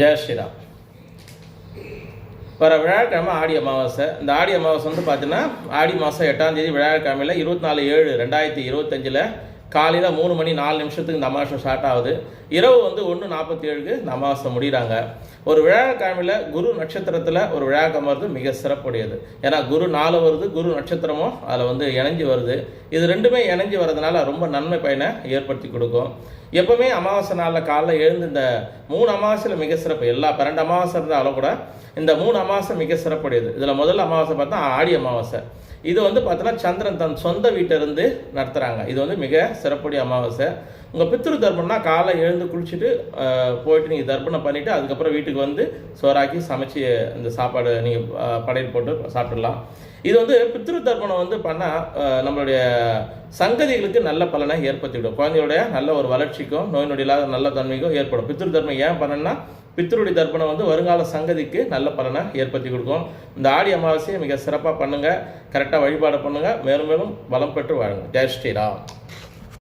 ஜெய் ஸ்ரீராம். வர வியாழக்கிழமை ஆடி அமாவாசை. இந்த ஆடி அமாவாசை வந்து பார்த்தீங்கன்னா ஆடி மாதம் 8ஆம் தேதி வியாழக்கிழமையில் 24/7/2025 காலையில் 3 மணி 4 நிமிஷத்துக்கு இந்த அமாவாசை ஸ்டார்ட் ஆகுது. இரவு வந்து 1:47க்கு இந்த அமாவாசை முடிகிறாங்க. ஒரு வியாழக்கிழமையில் குரு நட்சத்திரத்தில் ஒரு வியாழக்கிழமை வருது மிக சிறப்புடையது. ஏன்னா குரு 4 வருது, குரு நட்சத்திரமும் அதில் வந்து இணைஞ்சு வருது. இது ரெண்டுமே இணைஞ்சு வர்றதுனால ரொம்ப நன்மை பயனை ஏற்படுத்தி கொடுக்கும். எப்பவுமே அமாவாசை நாளில் காலைல எழுந்து இந்த 3 அமாவாசையில் மிக சிறப்பு. எல்லா 12 அமாவாசை இருந்தாலும் கூட இந்த 3 அமாவாசை மிக சிறப்புடையது. இதில் முதல் அமாவாசை பார்த்தா ஆடி அமாவாசை. இது வந்து பார்த்தீங்கன்னா சந்திரன் தன் சொந்த வீட்டிலிருந்து நடத்துகிறாங்க. இது வந்து மிக சிறப்புடைய அமாவாசை. உங்கள் பித்ரு தர்ப்பணம்னா காலை எழுந்து குளிச்சுட்டு போயிட்டு நீங்கள் தர்ப்பணம் பண்ணிவிட்டு அதுக்கப்புறம் வீட்டுக்கு வந்து சோறாக்கி சமைச்சு இந்த சாப்பாடு நீங்கள் படையல் போட்டு சாப்பிடலாம். இது வந்து பித்ரு தர்ப்பணம் வந்து பண்ணால் நம்மளுடைய சங்கதிகளுக்கு நல்ல பலனை ஏற்படுத்திவிடும். குழந்தையுடைய நல்ல ஒரு வளர்ச்சிக்கும் நோய் நொடி இல்லாத நல்ல தன்மைக்கும் ஏற்படும். பித்ரு தர்ப்பணம் ஏன் பண்ணணும்னா பித்ருடைய தர்ப்பணம் வந்து வருங்கால சங்கதிக்கு நல்ல பலனை ஏற்படுத்தி கொடுக்கும். இந்த ஆடி அமாவாசையை மிக சிறப்பாக பண்ணுங்கள், கரெக்டாக வழிபாடு பண்ணுங்கள், மேலும் மேலும் பலம் பெற்று வாழுங்க. ஜெய் ஸ்ரீராம்.